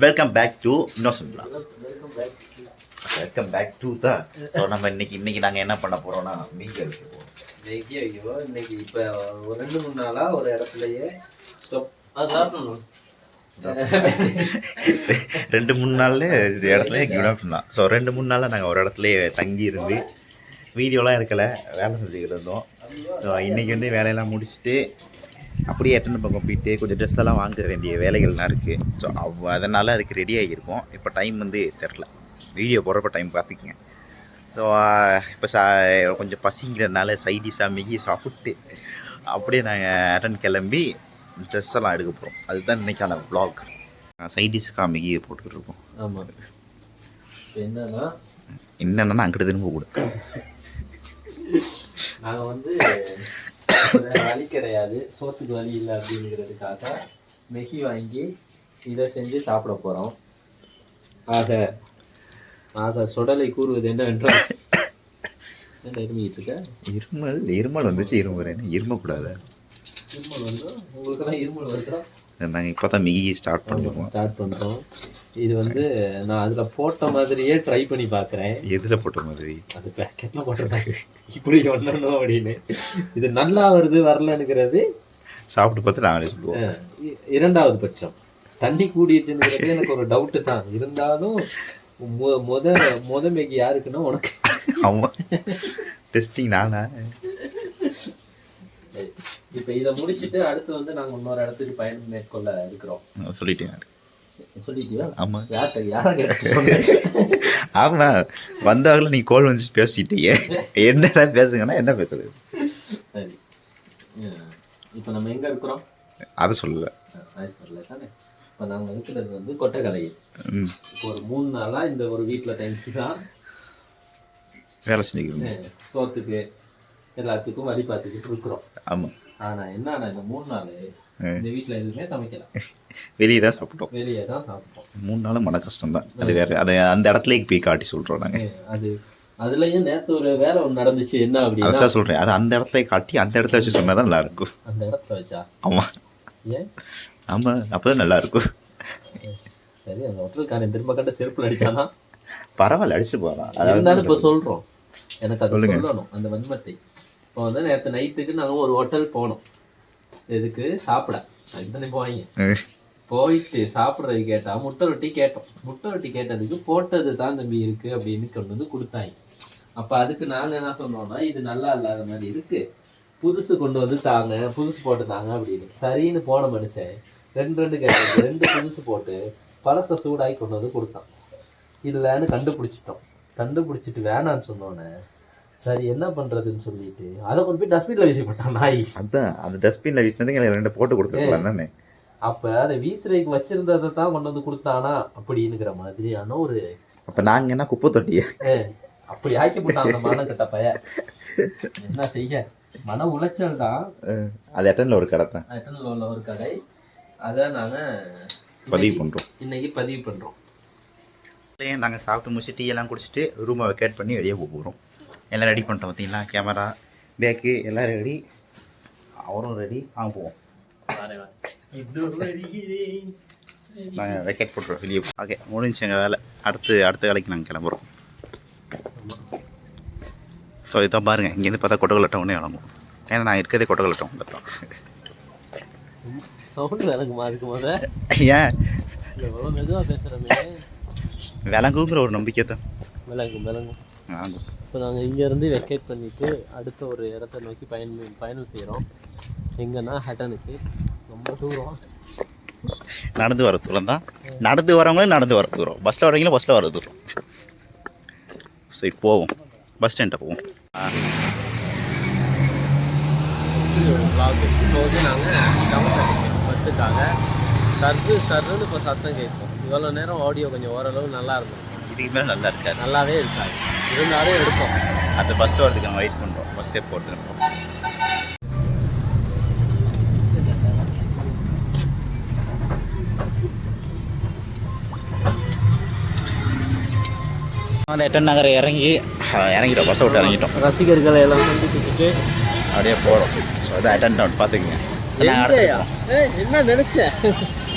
Welcome back to innocent blocks. Welcome back to தான். So நம்ம இன்னைக்கு நாங்கள் என்ன பண்ண போகிறோம்னா மீன் எடுக்க போகிறோம். இன்னைக்கு இப்போ ஒரு 2-3 நாளாக ஒரு இடத்துலையே அதெல்லாம் 2-3 நாளில் இடத்துல கிவ்அப் பண்ணலாம். ஸோ 2-3 நாளில் நாங்கள் ஒரு இடத்துலையே தங்கி இருந்து வீடியோலாம் எடுக்கலை, வேலை செஞ்சுக்கிட்டு இருந்தோம். ஸோ இன்றைக்கி வந்து வேலையெல்லாம் முடிச்சுட்டு அப்படியே எட்டனை பக்கம் போயிட்டு கொஞ்சம் ட்ரெஸ் எல்லாம் வாங்க வேண்டிய வேலைகள்லாம் இருக்குது. ஸோ அதனால் அதுக்கு ரெடி ஆகியிருக்கோம். இப்போ டைம் வந்து தெரில, வீடியோ போடுறப்ப டைம் பார்த்துக்குங்க. ஸோ இப்போ கொஞ்சம் பசிங்கிறதுனால சைடிஷாக மிகி சாப்பிட்டு அப்படியே நாங்கள் அட்டன் கிளம்பி ட்ரெஸ் எல்லாம் எடுக்க போகிறோம். அதுதான் இன்றைக்கான வ்ளாக். சைடிஷ்காக மிகி போட்டுக்கிட்டு இருக்கோம். ஆமாம். என்னென்னா அங்கிட்ட திரும்ப கொடுத்து நாங்கள் வந்து வலி கிடையாது, சோத்துக்கு வலி இல்லை அப்படிங்கிறதுக்காக மெகி வாங்கி இதை செஞ்சு சாப்பிட போகிறோம். ஆக சுடலை கூறுவது என்னவென்றால் என்ன இருமிக்கிட்டு இருக்க? இருமல் வந்துச்சு. இருமக்கூடாது. இருமல் வந்து உங்களுக்கெல்லாம் இருமல் வருதா? நாங்கள் இப்போ தான் மிகி ஸ்டார்ட் பண்ணுறோம். இது வந்து நான் அதில் போட்ட மாதிரியே ட்ரை பண்ணி பார்க்குறேன். எதில் போட்ட மாதிரி? அது பேக்கெட்டில் போட்டிருக்காங்க இப்படி ஒன்றணும் அப்படின்னு. இது நல்லா வருது வரலன்னுங்கிறது சாப்பிட்டு பார்த்து நாங்களே சொல்லுவோம். 2வது பட்சம் தண்ணி கூடிடுச்சுங்கிறது எனக்கு ஒரு டவுட்டு தான். இருந்தாலும் முத மேகி யாருக்குன்னா உனக்கு. ஆமாம், டெஸ்டிங் நானா? இப்போ இதை முடிச்சுட்டு அடுத்து வந்து நாங்கள் இன்னொரு இடத்துக்கு பயணம் மேற்கொள்ள இருக்கிறோம். சொல்லிட்டியா? ஆமாம். யாரை ஆமாண்ணா, வந்தாலும் நீ கோல் வந்து பேசிட்டீங்க. என்னதான் பேசுங்கன்னா என்ன பேசுறது? சரி, இப்போ நம்ம எங்கே இருக்கிறோம் அதை சொல்லலை. சொல்லலை தானே. இப்போ நாங்கள் இருக்கிறது வந்து கொட்டைக்கலையில். இப்போ ஒரு 3 நாளாக இந்த ஒரு வீட்டில் தங்கி தான் வேலை செஞ்சுக்கிறோம். சோத்துக்கு எல்லாத்துக்கும் வழி பார்த்துக்கிட்டு இருக்கிறோம். ஆமாம். ஆனால் என்னன்னா இந்த 3 நாள் இந்த வீட்டில் எதுவுமே சமைக்கலாம், வெளியே தான் சாப்பிட்டோம். 3 நாளும் மன கஷ்டம் தான். அது வேறு, அதை அந்த இடத்துலயே போய் காட்டி சொல்கிறோம் நாங்கள். அதுலயும் நேற்று ஒரு வேலை ஒன்று நடந்துச்சு. என்ன அப்படின்னா அதான் சொல்கிறேன், அது அந்த இடத்துல காட்டி அந்த இடத்துல வச்சு சொன்னால் தான் நல்லாயிருக்கும். அந்த இடத்துல வச்சா? ஆமாம். ஏன்? ஆமாம், அப்போ தான் நல்லாயிருக்கும். சரி, அந்த ஹோட்டலுக்கான திரும்ப கண்ட செருப்பில் அடித்தானா பரவாயில்ல, அடிச்சு போகலாம். இருந்தாலும் இப்போ சொல்கிறோம், எனக்கு அது சொல்லணும் அந்த வன்மத்தை. இப்போ வந்து நேற்று நைட்டுக்கு நாங்கள் ஒரு ஹோட்டல் போனோம். எதுக்கு? சாப்பிட. அதுதானே போயிட்டு சாப்பிட்றது கேட்டால் முட்டை ரொட்டி கேட்டோம். முட்டை ரொட்டி கேட்டதுக்கு போட்டது தான் தம்பி இருக்குது அப்படின்னு கொண்டு வந்து கொடுத்தாங்க. அப்போ அதுக்கு நாங்கள் என்ன சொன்னோம்னா, இது நல்லா இல்லாத மாதிரி இருக்குது, புதுசு கொண்டு வந்து தாங்க, புதுசு போட்டு தாங்க அப்படின்னு. சரின்னு போன மனுஷன் 2 கேட்டது 2 புதுசு போட்டு பழசை சூடாகி கொண்டு வந்து கொடுத்தான். இல்லைன்னு கண்டுபிடிச்சிட்டு வேணான்னு சொன்னோன்னே சரி என்ன பண்ணுறதுன்னு சொல்லிட்டு அதை கொண்டு போய் டஸ்ட்பினில் வீசி போட்டான் நாய். அதான் அந்த டஸ்ட்பினில் வீசினதுக்கு எனக்கு 2 போட்டு கொடுத்துருக்கலாம் தானே. அப்போ அதை வீசுறதுக்கு வச்சிருந்ததை தான் கொண்டு வந்து கொடுத்தானா அப்படின்னுங்கிற மாதிரியான ஒரு. அப்போ நாங்கள் என்ன குப்பை தொட்டியே அப்படி ஆக்கி போட்டான் அந்த மனம் கட்ட பைய. என்ன செய்ய, மன உளைச்சல் தான். அது எட்டனில் ஒரு கடை தான், எட்டனில் உள்ள ஒரு கடை. அதை நாங்கள் இன்னைக்கு பதிவு பண்ணுறோம். நாங்கள் சாப்பிட்டு முடிச்சுட்டு டீ எல்லாம் குடிச்சிட்டு ரூமை வெக்கேட் பண்ணி வெளியே போகிறோம். எல்லாம் ரெடி பண்ணிட்டோம். பார்த்தீங்களா, கேமரா பேக்கு எல்லாம் ரெடி, அவரும் ரெடி. வாங்க போவோம். நாங்கள் வெக்கேட் போட்டுருவோம் வெளியே. ஓகே, முடிஞ்சு எங்கள் வேலை. அடுத்த வேலைக்கு நாங்கள் கிளம்புறோம். ஸோ இதான் பாருங்கள், இங்கேருந்து பார்த்தா கொட்டகலை டவுனே கிளம்பும். ஏன்னா நான் இருக்கிறதே கொட்டகலை டவுன் தான். ஏன் மெதுவாக பேசுகிறோமே, விளங்குங்கிற ஒரு நம்பிக்கை தான். விளங்கும். இப்போ நாங்கள் இங்கேருந்து வெக்கேட் பண்ணிவிட்டு அடுத்த ஒரு இடத்த நோக்கி பயணம் செய்கிறோம். எங்கன்னா ஹட்டனுக்கு. ரொம்ப தூரம், நடந்து வர தூரம் தான். நடந்து வரவங்களும் நடந்து வர தூரம், பஸ்ஸில் வரவங்களும் பஸ்ஸில் வர தூரம். சரி போவோம், பஸ் ஸ்டாண்டை போவோம். இப்போ வந்து நாங்கள் பஸ்ஸுக்காக சர்ன்னு இப்போ சத்தம் கேட்போம். இவ்வளோ நேரம் ஆடியோ கொஞ்சம் ஓரளவு நல்லா இருந்தோம். இதுக்கு மேலே நல்லா இருக்காது, நல்லாவே இருக்காது. இருந்தாலும் எடுப்போம். அந்த பஸ் வரதுக்கு நம்ம வெயிட் பண்ணுறோம். பஸ்ஸே போகிறது அந்த எட்டன் நகர் இறங்கிட்டோம். பஸ்ஸை விட்டு இறங்கிட்டோம். ரசிகர்களை எல்லாம் சந்திச்சுட்டு அப்படியே போகிறோம். ஸோ அதான் அட்டன் டவுன் பார்த்துக்குங்க. என்ன நினைச்ச?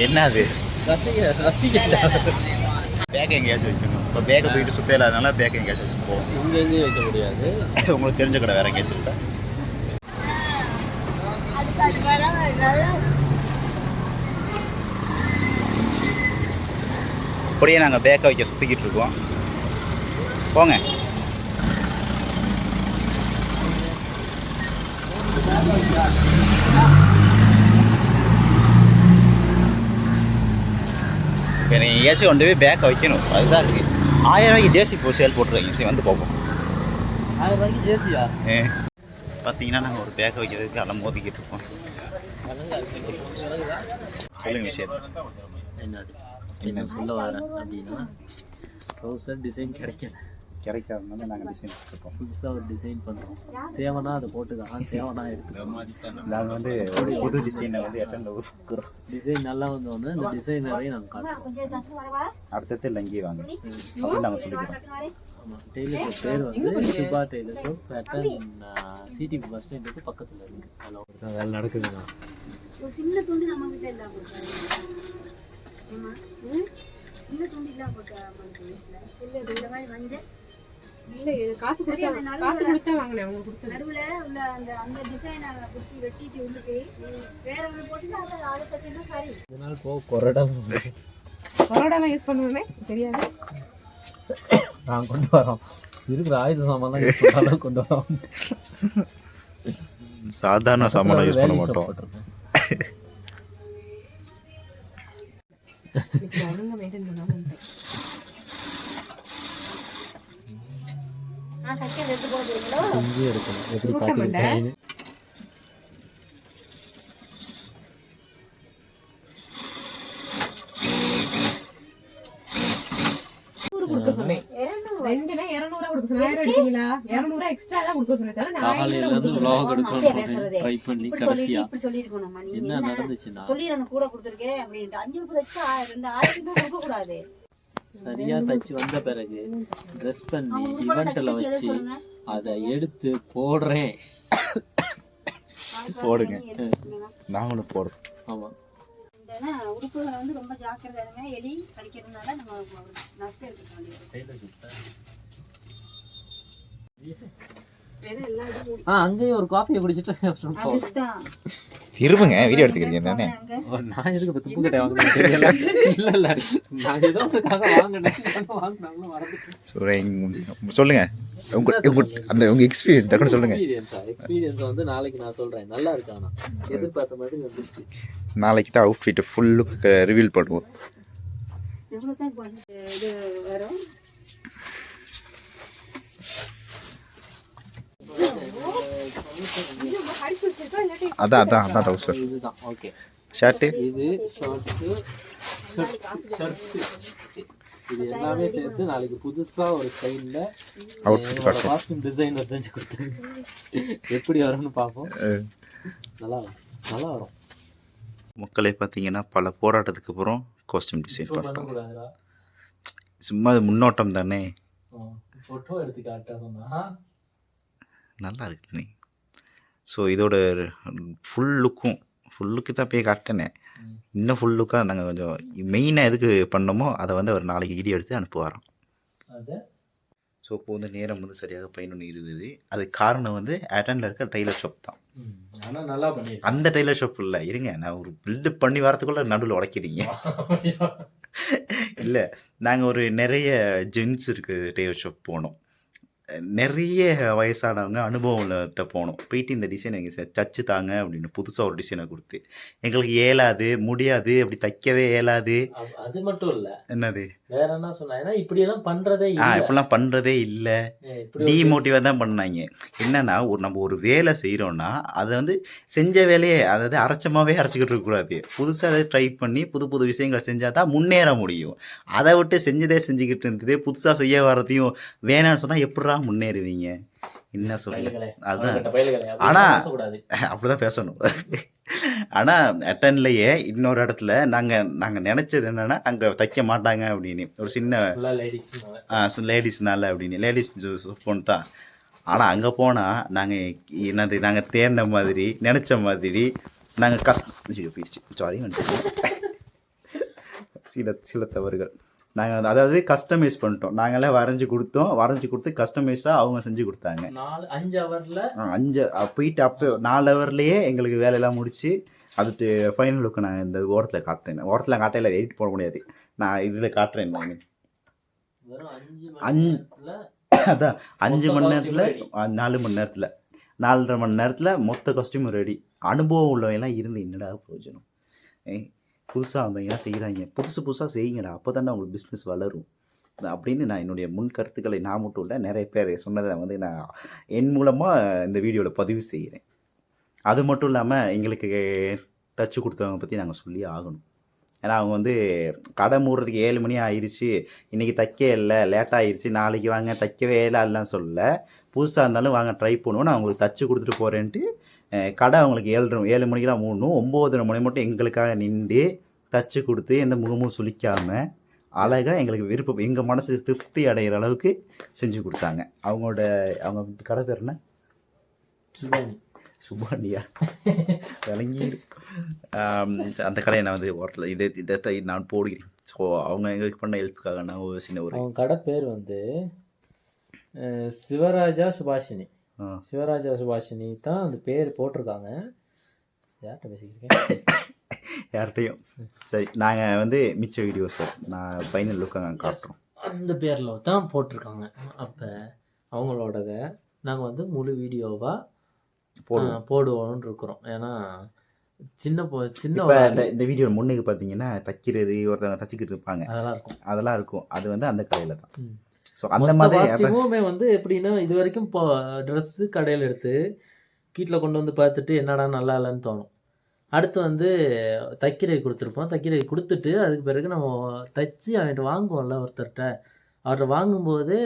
என்ன அது பேக்கை எங்கேயாச்சும் வைக்கணும். இப்போ பேக்கை போயிட்டு சுத்த இல்லாதனால பேக்கை எங்கேயாச்சும் வச்சுட்டு போவோம். இங்கே எங்கேயும் வைக்க முடியாது. உங்களுக்கு தெரிஞ்ச கடை வேறு எங்கேயாச்சும் இருக்கா? அப்படியே நாங்கள் பேக்கை வைக்க சுற்றிக்கிட்டு இருக்கோம். போங்க. இப்போ நீங்கள் எங்கேயாச்சும் கொண்டு போய் பேக்கை வைக்கணும். அதுதான் இருக்குது. 1000 ரூபாய்க்கு ஜேசி இப்போ சேல் போட்டுருக்கீங்க. சரி வந்து பார்ப்போம். 1000 ரூபாய்க்கு ஜேசியா? பார்த்தீங்கன்னா நாங்கள் ஒரு பேக்கை வைக்கிறதுக்கு அலம் மோதிக்கிட்டு இருக்கோம். சொல்லுங்கள் விஷயம். என்னது என்ன சொல்ல வரேன் அப்படின்னா, ட்ரௌசர் டிசைன் கிடைக்காதனால நாங்கள் டிசைன் கொடுத்துருக்கோம். புதுசாக ஒரு டிசைன் பண்ணுறோம். தேவைன்னா அதை போட்டுக்கலாம், தேவைன்னா எடுத்துக்கலாம். நாங்கள் வந்து ஒரு புது டிசைனை வந்து அட்டெண்டில் கொடுக்குறோம். டிசைன் நல்லா வந்தோடனே இந்த டிசைனரையும் நாங்கள் காட்டுறோம். அடுத்தது லங்கி வாங்க அப்படின்னு நாங்கள் சொல்லிக்கிறோம். ஆமாம், டெய்லர் பேர் வந்து சுபா டெய்லர் ஷாப். பேட்டர்ன் சிடிபி பஸ் ஸ்டாண்டுக்கு பக்கத்தில் இருக்குது. அதில் ஒரு தான் வேலை நடக்குதுண்ணா. சின்ன துண்டு நம்ம கிட்ட எல்லாம் போட்டாங்க. சின்ன துண்டு எல்லாம் போட்டாங்க. இந்த மாதிரி மஞ்சள் இல்லை, காசு கொடுத்தா வாங்கினேன். அவங்க கொடுத்து நடுவில் உள்ள அந்த டிசைனை பிடிச்சி வெட்டிட்டு உள்ளுக்கு வேற ஒன்று போட்டு அதை தச்சுன்னா சரி. இதனால கொரடாலாம் யூஸ் பண்ணுவேன் தெரியாது. நான் கொண்டு வரோம். இருக்கிற ஆயுத சாமான்லாம் யூஸ் பண்ணாலும் கொண்டு வரோம். சாதாரண சாமான் யூஸ் பண்ண மாட்டோம். ஒழுங்கா மெயின்டைன் பண்ணாமல் இங்கே இருக்கணும். எப்படி பார்த்துக்கிட்டேன் கொடுக்க சொன்னேன். 200 கொடுக்க சொன்னேன். 1000 எடுத்தீங்களா? 200 எக்ஸ்ட்ரா தான் கொடுக்க சொன்னேன். காலையில இருந்து vlog எடுக்கணும் ட்ரை பண்ணி கடைசியா இப்படி சொல்லிருக்கணும். நீ என்ன நடந்துச்சுன்னா, சொல்லிரணும் கூட கொடுத்துருக்கேன் அப்படின்ட்டு 500 எக்ஸ்ட்ரா 2000 கொடுக்க கூடாது. சரியா தச்சு வந்த பிறகு ட்ரெஸ் பண்ணி இவெண்ட்ல வச்சு அதை எடுத்து போடுறேன். போடுங்க, நாங்களும் போடுறோம். ஆமா, உடுப்புகளை வந்து ரொம்ப ஜாக்கிரதை இருங்க. எலி கடிக்கிறதுனால நம்ம நஷ்டம் எடுத்துக்க வேண்டியது. அங்கேயும் ஒரு காஃபியை குடிச்சிட்டு இருப்புங்க, வீடியோ எடுத்துக்கிறீங்க தானே? நான் எதுக்கு இப்போ துப்பு கட்டை வாங்கினேன் தெரியல. இல்ல நான் ஏதோ ஒருக்காக வாங்கினேன். சொல்லுங்க உங்க எக்ஸ்பீரியன்ஸ் டக்குன்னு சொல்லுங்க. எக்ஸ்பீரியன்ஸ் வந்து நாளைக்கு நான் சொல்றேன். நல்லா இருக்கு. ஆனா எதிர்பார்த்த மாதிரி வந்துருச்சு. நாளைக்கு தான் அவுட்ஃபிட் ஃபுல் லுக் ரிவீல் பண்ணுவோம். இது வரும். அதான் ட்ரவுசர். இதுதான் ஓகே. ஷர்ட், இது இது எல்லாமே சேர்த்து நாளைக்கு புதுசா ஒரு ஸ்டைல்ல அவுட்ஃபிட் காஸ்டியூம் டிசைனர் செஞ்சு கொடுத்தாங்க. எப்படி வரும்னு பார்ப்போம். நல்லா வரும். மக்களே பார்த்தீங்கன்னா பல போராட்டத்துக்கு அப்புறம் காஸ்டியூம் டிசைன் பண்ணுறாங்க. சும்மா முன்னோட்டம் தானே. ஃபோட்டோ எடுத்து காட்ட சொன்னா நல்லா இருக்கு நீ. ஸோ இதோட ஃபுல் லுக்கு தான் போய் காட்டினேன். இன்னும் ஃபுல் லுக்காக நாங்கள் கொஞ்சம் மெயினாக எதுக்கு பண்ணோமோ அதை வந்து ஒரு நாளைக்கு வீடியோ எடுத்து அனுப்புவாரோம். ஸோ இப்போ வந்து நேரம் வந்து சரியாக 11:20. அதுக்கு காரணம் வந்து அட்டனில் இருக்க டெய்லர் ஷாப் தான். ஆனால் நல்லா பண்ணி அந்த டெய்லர் ஷாப் இல்லை, இருங்க நான் ஒரு பில்டப் பண்ணி வரத்துக்குள்ளே நடுவில் உடைக்கிறீங்க. இல்லை, நாங்கள் ஒரு நிறைய ஜென்ஸ் இருக்குது டெய்லர் ஷாப் போனோம். நிறைய வயசானவங்க அனுபவம்கிட்ட போனோம். போயிட்டு இந்த டிசைன் எங்கள் தச்சு தாங்க அப்படின்னு புதுசாக ஒரு டிசைனை கொடுத்து எங்களுக்கு ஏலாது, முடியாது, அப்படி தைக்கவே ஏலாது. அது மட்டும் இல்லை, என்னது வேற என்ன சொன்னா, இப்படியெல்லாம் பண்ணுறதே இப்படிலாம் பண்ணுறதே இல்லை, டிமோட்டிவாக தான் பண்ணாங்க. என்னன்னா நம்ம ஒரு வேலை செய்கிறோன்னா அதை வந்து செஞ்ச வேலையே, அதாவது அரைச்சமாகவே அரைச்சிக்கிட்டு இருக்கக்கூடாது. புதுசாக அதை ட்ரை பண்ணி புது புது விஷயங்களை செஞ்சால் தான் முன்னேற முடியும். அதை விட்டு செஞ்சதே செஞ்சுக்கிட்டு இருந்ததே புதுசாக செய்ய வரதையும் வேணான்னு சொன்னால் எப்படா முன்னேறுவீங்க? என்ன சொல்லுங்க. அதுதான். ஆனால் அப்படிதான் பேசணும். ஆனால் அட்டன்லேயே இன்னொரு இடத்துல நாங்கள் நினச்சது என்னென்னா அங்கே தைக்க மாட்டாங்க அப்படின்னு, ஒரு சின்ன லேடிஸ்னால அப்படின்னு, லேடிஸ் ஃபோன் தான். ஆனால் அங்கே போனால் நாங்கள் தேடின மாதிரி நினச்ச மாதிரி நாங்கள் போயிடுச்சு. சாரி சில தவறுகள் நாங்கள் அதாவது கஸ்டமைஸ் பண்ணிட்டோம். நாங்களே வரைஞ்சி கொடுத்து கஸ்டமைஸாக அவங்க செஞ்சு கொடுத்தாங்க. 5 ஹவரில் 5 போயிட்டு அப்போ 4 ஹவர்லேயே எங்களுக்கு வேலையெல்லாம் முடிச்சு அதுட்டு ஃபைனல் லுக்கு நான் இந்த ஓரத்தில் காட்டுறேன். ஓரத்தில் காட்டையில் எடிட் போட முடியாது, நான் இதில் காட்டுறேன். நான் அதான் 5 மணி நேரத்தில் 4 மணி நேரத்தில் 4.5 மணி நேரத்தில் மொத்த காஸ்டியூம் ரெடி. அனுபவம் உள்ளவங்கலாம் இருந்து என்னடா பிரயோஜனம்? புதுசாக வந்தீங்கன்னா செய்கிறாங்க, புதுசாக செய்யுங்கடா, அப்போ தானே உங்களுக்கு பிஸ்னஸ் வளரும் அப்படின்னு நான் என்னுடைய முன் கருத்துக்களை நான் மட்டும் இல்லை நிறைய பேர் சொன்னதை வந்து நான் என் மூலமாக இந்த வீடியோவில் பதிவு செய்கிறேன். அது மட்டும் இல்லாமல் எங்களுக்கு தச்சு கொடுத்தவங்க பற்றி நாங்கள் சொல்லி ஆகணும். ஏன்னா அவங்க வந்து கடை மூடுறதுக்கு 7 மணி ஆயிடுச்சு, இன்றைக்கி தைக்க இல்லை, லேட்டாக ஆயிடுச்சு, நாளைக்கு வாங்க தைக்கவே இல்லை எல்லாம் சொல்லலை. புதுசாக இருந்தாலும் வாங்க ட்ரை பண்ணுவோம், நான் அவங்களுக்கு தச்சு கொடுத்துட்டு போகிறேன்ட்டு கடை அவங்களுக்கு 7 மணிக்கெலாம் மூடணும். 9:30 மணி மட்டும் எங்களுக்காக நின்று தச்சு கொடுத்து எந்த முகமும் சுளிக்காமல் அழகாக எங்களுக்கு விருப்பம் எங்கள் மனசு திருப்தி அடைகிற அளவுக்கு செஞ்சு கொடுத்தாங்க. அவங்க கடை பேர் என்ன? சுபானியா விளங்கி அந்த கடையை நான் வந்து ஓட்டல இதை நான் போடுகிறேன். ஸோ அவங்க எங்களுக்கு பண்ண ஹெல்ப்புக்காக நான் ஒரு சின்ன ஒரு அவங்க கடை பேர் வந்து சிவராஜா சுபாஷினி தான் அந்த பேர் போட்டிருக்காங்க. யார்கிட்ட பேசிக்கிறேன்? யார்கிட்டையும். சரி, நாங்கள் வந்து மிச்ச வீடியோஸ் நான் ஃபைனல் லுக்காக நாங்கள் காட்டுறோம். அந்த பேரில் தான் போட்டிருக்காங்க. அப்போ அவங்களோடத நாங்கள் வந்து முழு வீடியோவாக போடுவோம்னு இருக்கிறோம். ஏன்னா சின்ன இந்த வீடியோ முன்னுக்கு பார்த்தீங்கன்னா தைக்கிறது ஒருத்தவங்க தச்சுக்கிட்டு இருப்பாங்க, அதெல்லாம் இருக்கும். அது வந்து அந்த கடையில் தான். ஸோ அந்த மாதிரி வந்து எப்படின்னா இது வரைக்கும் இப்போ ட்ரெஸ்ஸு கடையில் எடுத்து வீட்டில் கொண்டு வந்து பார்த்துட்டு என்னடா நல்லா இல்லைன்னு தோணும். அடுத்து வந்து தைக்கிறை கொடுத்துருப்போம், தைக்கிறை கொடுத்துட்டு அதுக்கு பிறகு நம்ம தைச்சி அவன்கிட்ட வாங்குவோம்ல ஒருத்தர்கிட்ட. அவர்கிட்ட வாங்கும்போது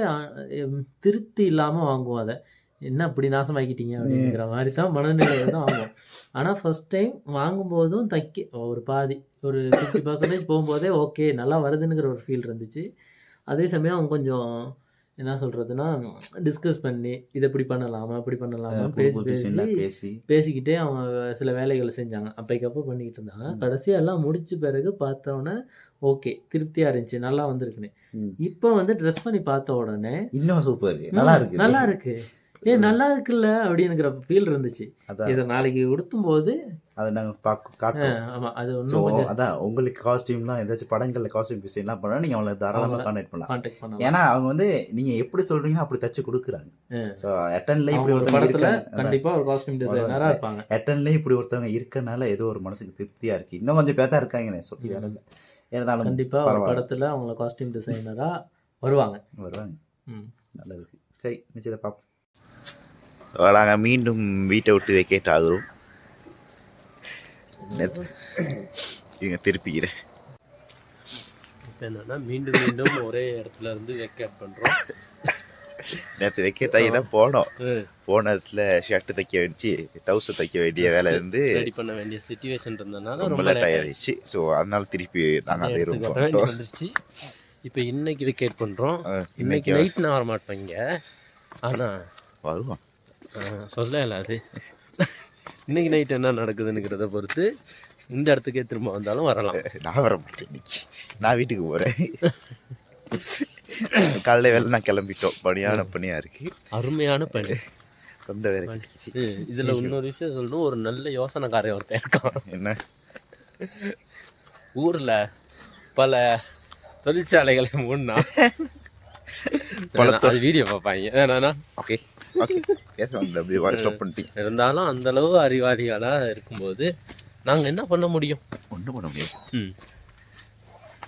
திருப்தி இல்லாமல் வாங்குவோம். அதை என்ன இப்படி நாசமாக்கிட்டீங்க அப்படிங்கிற மாதிரி தான் மனநிலையில் தான் வாங்குவோம். ஆனால் ஃபஸ்ட் டைம் வாங்கும்போதும் ஒரு பாதி ஒரு 50% போகும்போதே ஓகே நல்லா வருதுங்கிற ஒரு ஃபீல் இருந்துச்சு. அதே சமயம் அவங்க கொஞ்சம் என்ன சொல்கிறதுனா டிஸ்கஸ் பண்ணி இதை இப்படி பண்ணலாமா அப்படி பண்ணலாமா பேசிக்கிட்டே அவங்க சில வேலைகளை செஞ்சாங்க. அப்பைக்கப்போ பண்ணிக்கிட்டு இருந்தாங்க. கடைசியாக எல்லாம் முடிச்ச பிறகு பார்த்தோன்னே ஓகே திருப்தியாக இருந்துச்சு, நல்லா வந்திருக்குன்னு. இப்போ வந்து ட்ரெஸ் பண்ணி பார்த்த உடனே இன்னும் சூப்பர் நல்லா இருக்கு நல்லா இருக்குல்ல அப்படிங்கிற ஃபீல் இருந்துச்சு. இதை நாளைக்கு உடுத்தும்போது அதை நாங்கள் காட்டுறோம். ஆமாம், அது ஒன்றும் அதான் உங்களுக்கு காஸ்டியூம்லாம் ஏதாச்சும் படங்களில் காஸ்டியூம் டிசைன்லாம் பண்ணால் நீங்கள் அவங்களை தாராளமாக கான்டாக்ட் பண்ணலாம். ஏன்னா அவங்க வந்து நீங்கள் எப்படி சொல்கிறீங்கன்னா அப்படி தச்சு கொடுக்குறாங்க. ஸோ எட்டன்லேயே இப்படி ஒருத்தவங்க கண்டிப்பாக ஒரு காஸ்டியூம் டிசைனராக இருப்பாங்க. எட்டன்லேயே இப்படி ஒருத்தவங்க இருக்கனால ஏதோ ஒரு மனசுக்கு திருப்தியாக இருக்குது. இன்னும் கொஞ்சம் பேத்தா இருக்காங்க சொல்லி வேற இல்லை. இருந்தாலும் கண்டிப்பாக ஒரு படத்தில் அவங்கள காஸ்டியூம் டிசைனராக வருவாங்க. நல்லா இருக்குது. சரி, மிச்சத்தை பார்ப்போம். நாங்கள் மீண்டும் வீட்டை விட்டு வெக்கேட் ஆகுறோம். இங்கே திருப்பிக்கிறேன். இப்போ என்னன்னா மீண்டும் ஒரே இடத்துல இருந்து வெக்கேட் பண்ணுறோம். நேற்று வெக்கேட் ஆகி தான் போனோம். போன இடத்துல ஷர்ட்டு தைக்க வேண்டிச்சு, டவுசர் தைக்க வேண்டிய வேலை இருந்து ரெடி பண்ண வேண்டிய சிச்சுவேஷன் இருந்ததுனால ரொம்ப லேட் ஆகிடுச்சு. ஸோ அதனால திருப்பி நாங்கள் அதே ரூம் வந்துருச்சு. இப்போ இன்னைக்கு வெக்கேட் பண்ணுறோம். இன்னைக்கு நைட் நான் வர மாட்டேன் இங்கே, ஆனால் வருவோம். சொல்லல அது இன்னைக்கு நைட் என்ன நடக்குதுங்கிறத பொறுத்து இந்த இடத்துக்கே திரும்ப வந்தாலும் வரலாம். நான் வர மாட்டேன் இன்னைக்கு, நான் வீட்டுக்கு போகிறேன். காலையில் வேலை நான் கிளம்பிட்டோம். பணியாக இருக்குது, அருமையான பணி. கொண்ட வேலை இதில் இன்னொரு விஷயம் சொல்லணும். ஒரு நல்ல யோசனைக்காரன் ஒருத்தன் இருக்கான். என்ன, ஊரில் பல தொழிற்சாலைகளை மூடனா அது வீடியோ பார்ப்பாங்க. வேணாண்ணா ஓகே இருந்தாலும் அந்த அளவு அறிவாளிகளாக இருக்கும்போது நாங்கள் என்ன பண்ண முடியும்? ஒன்றும் பண்ண முடியும்.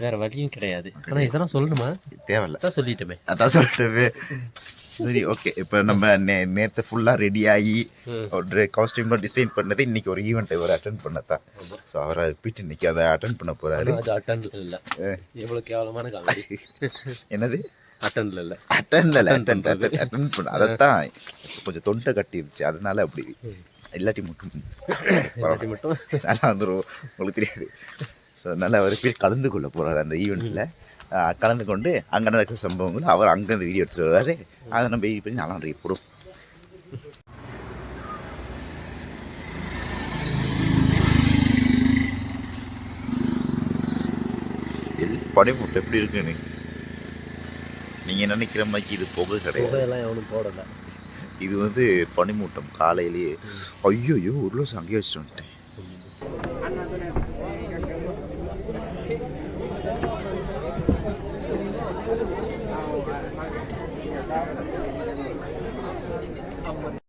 வேற வழியும் கிடையாது. ஆனால் இதெல்லாம் சொல்லணுமா? தேவையில்ல, அதான் சொல்லிட்டோமே. அதான் சொல்லிட்டோமே. சரி, ஓகே. இப்போ நம்ம நேற்று ஃபுல்லாக ரெடி ஆகி ஒரு காஸ்டியூம்லாம் டிசைன் பண்ணது இன்னைக்கு ஒரு ஈவெண்ட் இவர் அட்டென்ட் பண்ணத்தான். ஸோ அவரை போயிட்டு இன்னைக்கு அதை அட்டென்ட் பண்ண போகிறாரு. அது அட்டென்ட் இல்லை, எவ்வளோ கேவலமான காமெடி. என்னது அட்டென்ட்ல இல்லை, அட்டென்ட் பண்ண அதைத்தான் கொஞ்சம் தொண்டை கட்டிருச்சு, அதனால அப்படி. இல்லாட்டி மட்டும் நல்லா வந்துடும், உங்களுக்கு தெரியாது. ஸோ அதனால் அவர் போய் கலந்து கொள்ள போகிறார் அந்த ஈவெண்ட்டில். கலந்து கொண்டு அங்கே நடக்கிற சம்பவங்கள் அவர் அங்கேருந்து வீடியோ எடுத்துகிட்டு வருவார். அதை நம்ம வெயிட் பண்ணி நல்லா போடும். பனிமூட்டம் எப்படி இருக்குன்னு நீங்கள் நினைக்கிற மாதிரி இது புகை கிடையாது. புகையெல்லாம் எவனும் போடலை. இது வந்து பனிமூட்டம் காலையிலேயே. ஐயோ 1 லட்சம் அங்கேயே வச்சுட்டு வந்துட்டேன்.